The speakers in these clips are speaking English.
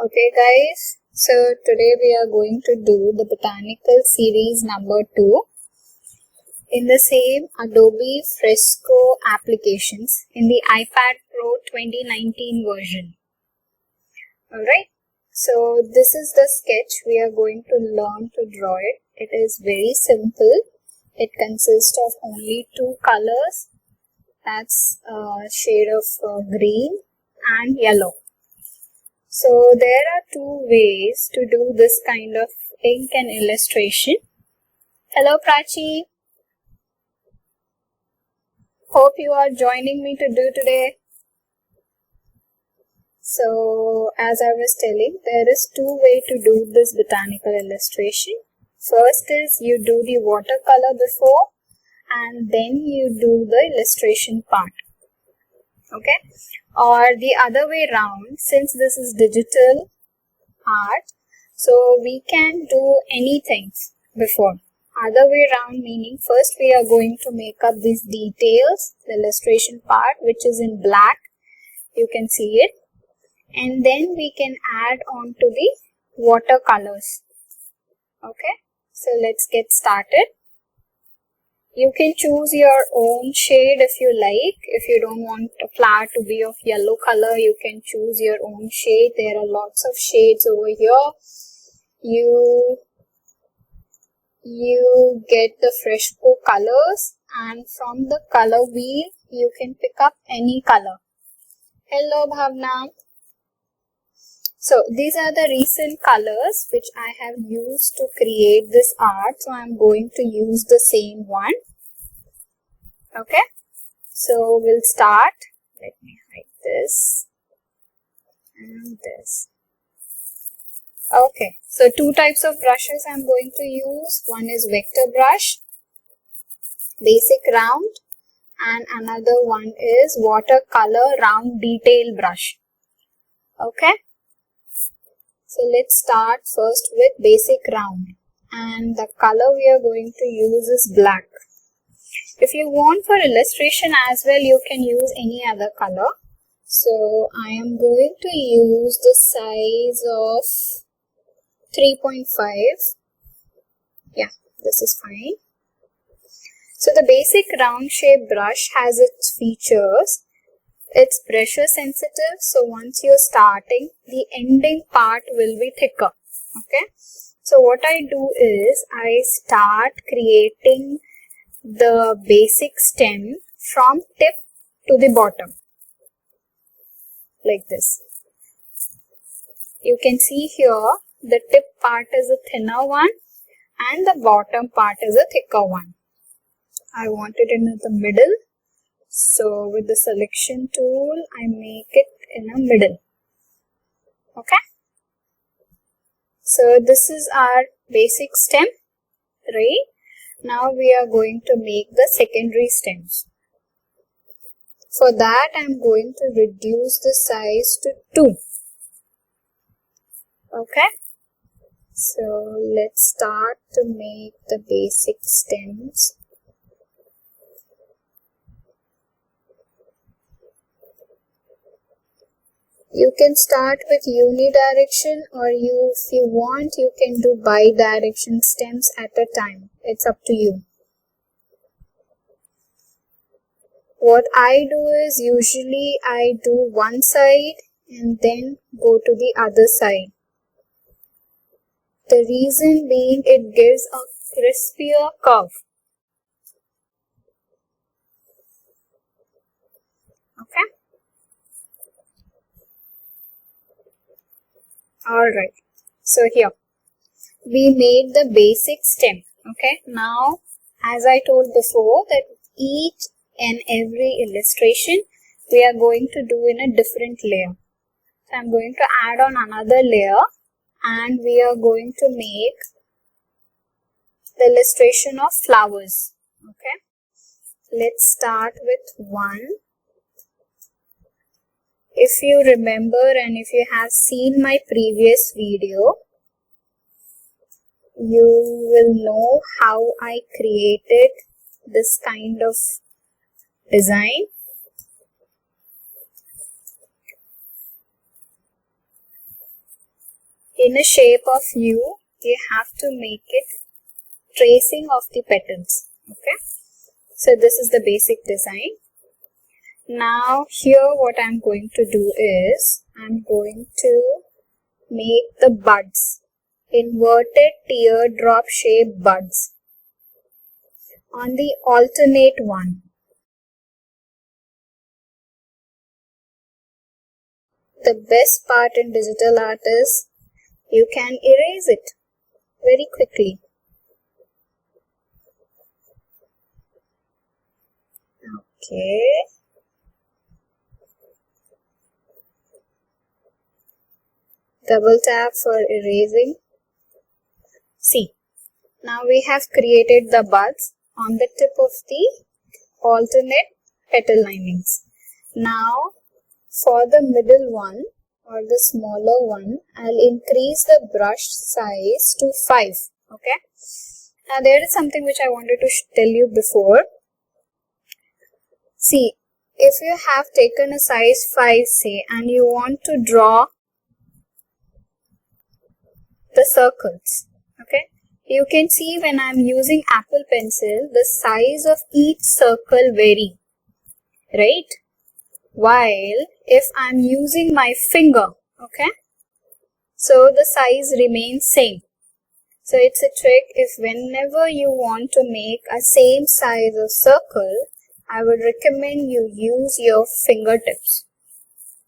Okay guys, so today we are going to do the Botanical series number 2 in the same Adobe Fresco applications in the iPad Pro 2019 version. Alright, so this is the sketch we are going to learn to draw it. It is very simple. It consists of only two colors, that's a shade of green and yellow. So there are two ways to do this kind of ink and illustration. Hello Prachi. Hope you are joining me to do today. So as I was telling, there is two ways to do this botanical illustration. First is you do the watercolor before and then you do the illustration part. Okay, or the other way round, since this is digital art, so we can do anything before. Other way round meaning first we are going to make up these details, the illustration part which is in black, you can see it, and then we can add on to the watercolors. Okay, so let's get started. You can choose your own shade if you like. If you don't want a flower to be of yellow color, you can choose your own shade. There are lots of shades over here. You get the Fresco colors, and from the color wheel, you can pick up any color. Hello Bhavna. So these are the recent colors which I have used to create this art. So I am going to use the same one. Okay. So we'll start. Let me hide this and this. Okay. So two types of brushes I am going to use. One is vector brush, basic round, and another one is watercolor round detail brush. Okay. So let's start first with basic round, and the color we are going to use is black. If you want for illustration as well, you can use any other color. So I am going to use the size of 3.5. Yeah, this is fine. So the basic round shape brush has its features. It's pressure sensitive, so once you're starting, the ending part will be thicker. Okay, so what I do is I start creating the basic stem from tip to the bottom, like this. You can see here the tip part is a thinner one and the bottom part is a thicker one. I want it in the middle. So with the selection tool, I make it in the middle. Okay. So this is our basic stem, right? Now we are going to make the secondary stems. For that, I am going to reduce the size to 2. Okay. So let's start to make the basic stems. You can start with unidirection, or if you want, you can do bi-direction stems at a time. It's up to you. What I do is usually I do one side and then go to the other side. The reason being it gives a crispier curve. Okay. Alright, so here we made the basic stem. Okay, now as I told before that each and every illustration we are going to do in a different layer. So I am going to add on another layer and we are going to make the illustration of flowers. Okay, let's start with one. If you remember and if you have seen my previous video, you will know how I created this kind of design. in a shape of U, you have to make it tracing of the petals. Okay, so this is the basic design. Now here what I'm going to do is I'm going to make the buds, inverted teardrop shaped buds on the alternate one. The best part in digital art is you can erase it very quickly. Okay. Double tap for erasing. See, now we have created the buds on the tip of the alternate petal linings. Now for the middle one or the smaller one, I'll increase the brush size to 5. Okay. Now there is something which I wanted to tell you before. See, if you have taken a size 5 say and you want to draw the circles, okay, you can see when I'm using Apple pencil, the size of each circle vary, right? While if I'm using my finger, okay, so the size remains same. So it's a trick. If whenever you want to make a same size of circle, I would recommend you use your fingertips.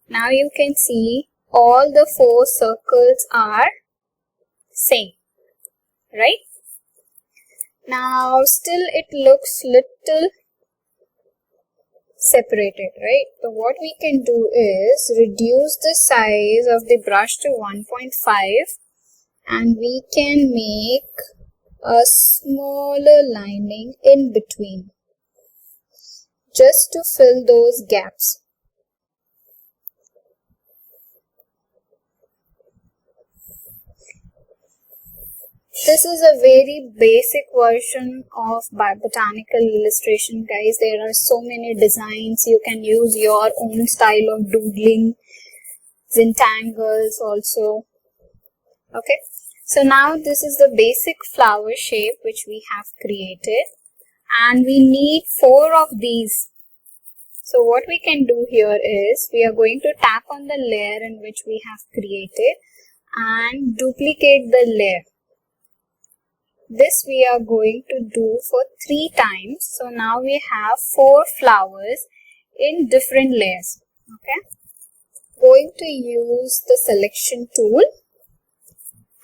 Now you can see all the 4 circles are same, right? Now still it looks little separated, right? So what we can do is reduce the size of the brush to 1.5 and we can make a smaller lining in between just to fill those gaps. This is a very basic version of Botanical Illustration, guys. There are so many designs. You can use your own style of doodling, rectangles also. Okay. So now this is the basic flower shape which we have created. And we need 4 of these. So what we can do here is we are going to tap on the layer in which we have created and duplicate the layer. This we are going to do for 3 times. So now we have 4 flowers in different layers. Okay. Going to use the selection tool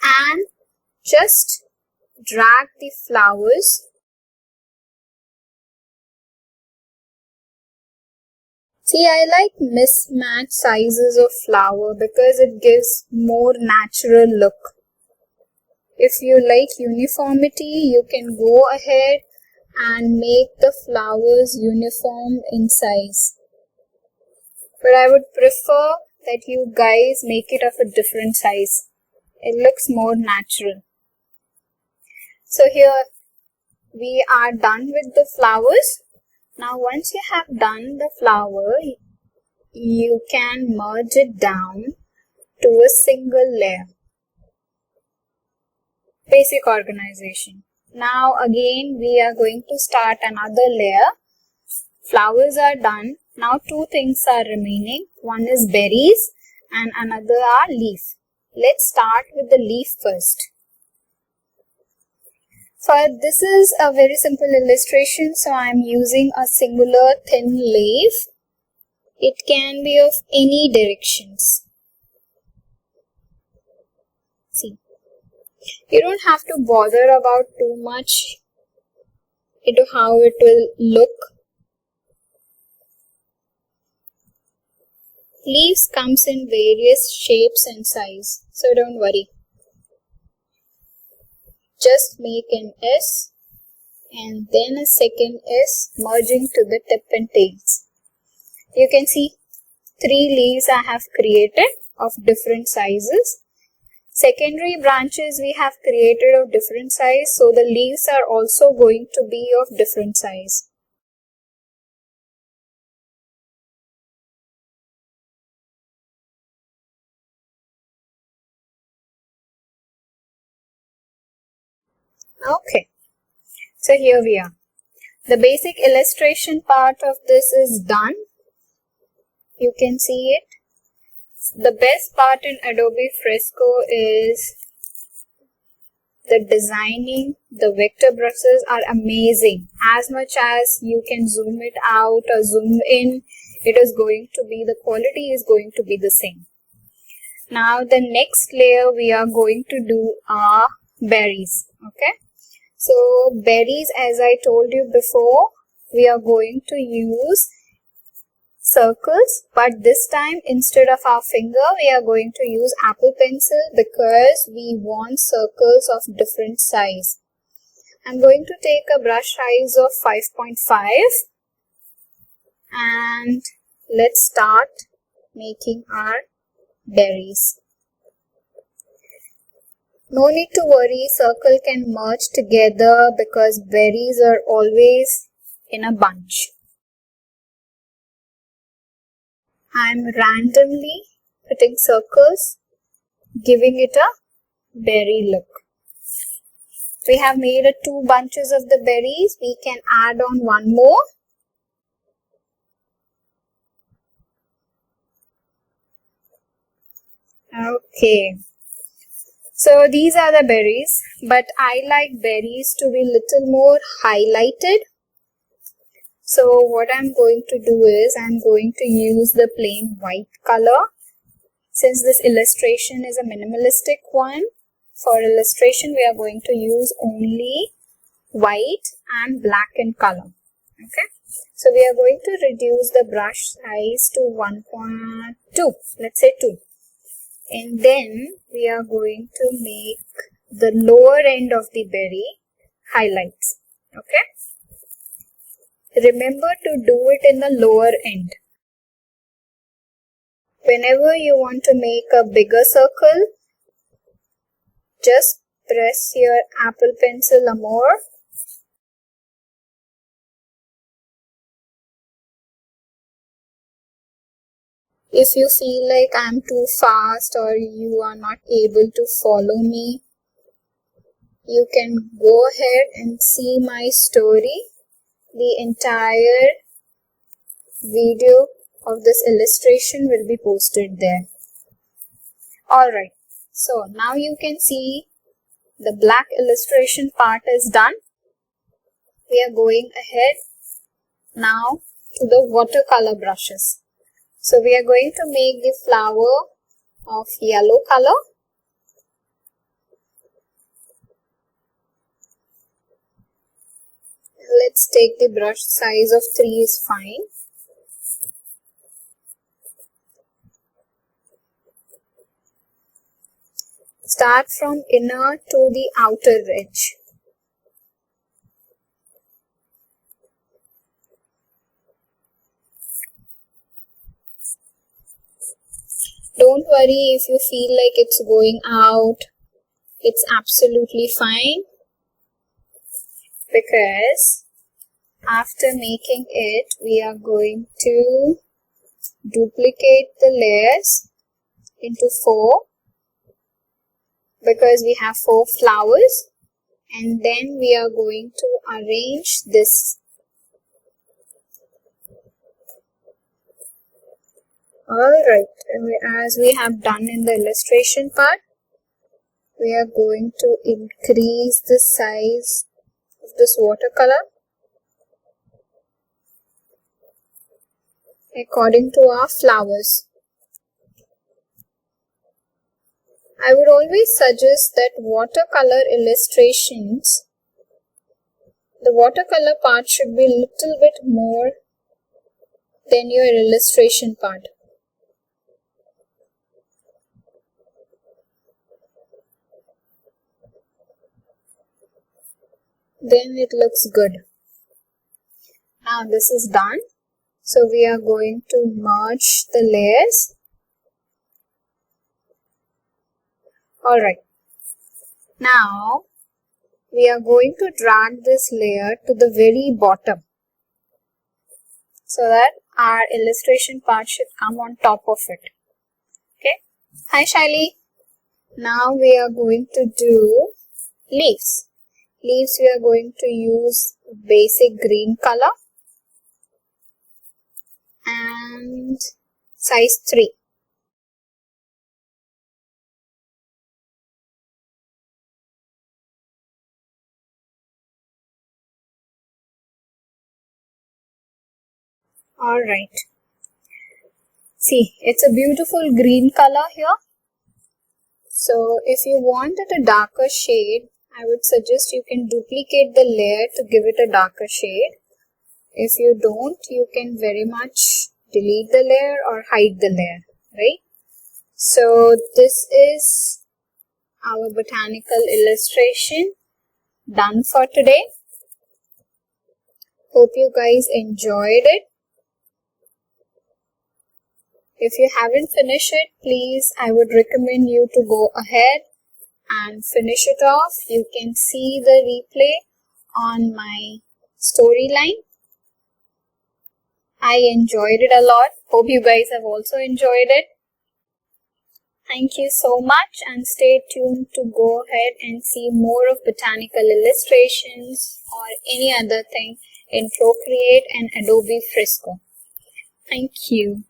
and just drag the flowers. See, I like mismatched sizes of flower because it gives more natural look. If you like uniformity, you can go ahead and make the flowers uniform in size. But I would prefer that you guys make it of a different size. It looks more natural. So here we are done with the flowers. Now once you have done the flower, you can merge it down to a single layer. Basic organization. Now again we are going to start another layer. Flowers are done. Now 2 things are remaining. One is berries and another are leaf. Let's start with the leaf first. So this is a very simple illustration. So I am using a singular thin leaf. It can be of any directions. See. You don't have to bother about too much into how it will look. Leaves comes in various shapes and size, so don't worry. Just make an S and then a second S merging to the tip and tails. You can see 3 leaves I have created of different sizes. Secondary branches we have created of different size, so the leaves are also going to be of different size. Okay, so here we are. The basic illustration part of this is done. You can see it. The best part in Adobe Fresco is the designing. The vector brushes are amazing. As much as you can zoom it out or zoom in, it is going to be, the quality is going to be the same. Now the next layer we are going to do are berries. Okay. So berries, as I told you before, we are going to use circles, but this time instead of our finger we are going to use Apple pencil because we want circles of different size. I'm going to take a brush size of 5.5 and let's start making our berries. No need to worry, circle can merge together because berries are always in a bunch. I'm randomly putting circles, giving it a berry look. We have made 2 bunches of the berries. We can add on one more. Okay. So these are the berries, but I like berries to be little more highlighted. So what I'm going to do is I'm going to use the plain white color. Since this illustration is a minimalistic one, for illustration we are going to use only white and black in color. Okay. So we are going to reduce the brush size to 1.2. Let's say 2. And then we are going to make the lower end of the berry highlights. Okay. Remember to do it in the lower end. Whenever you want to make a bigger circle, just press your Apple pencil more. If you feel like I'm too fast or you are not able to follow me, you can go ahead and see my story. The entire video of this illustration will be posted there. Alright, so now you can see the black illustration part is done. We are going ahead now to the watercolor brushes. So we are going to make the flower of yellow color. Let's take the brush size of 3 is fine. Start from inner to the outer edge. Don't worry if you feel like it's going out. It's absolutely fine because after making it, we are going to duplicate the layers into 4 because we have 4 flowers, and then we are going to arrange this. Alright, as we have done in the illustration part, we are going to increase the size of this watercolor according to our flowers. I would always suggest that watercolor illustrations, the watercolor part should be a little bit more than your illustration part. Then it looks good. Now this is done. So we are going to merge the layers. Alright. Now we are going to drag this layer to the very bottom so that our illustration part should come on top of it. Okay. Hi Shaili. Now we are going to do leaves. Leaves we are going to use basic green color and size 3. Alright. See, it's a beautiful green color here. So if you want it a darker shade, I would suggest you can duplicate the layer to give it a darker shade. If you don't, you can very much delete the layer or hide the layer, right? So this is our botanical illustration done for today. Hope you guys enjoyed it. If you haven't finished it, please, I would recommend you to go ahead and finish it off. You can see the replay on my storyline. I enjoyed it a lot. Hope you guys have also enjoyed it. Thank you so much and stay tuned to go ahead and see more of botanical illustrations or any other thing in Procreate and Adobe Fresco. Thank you.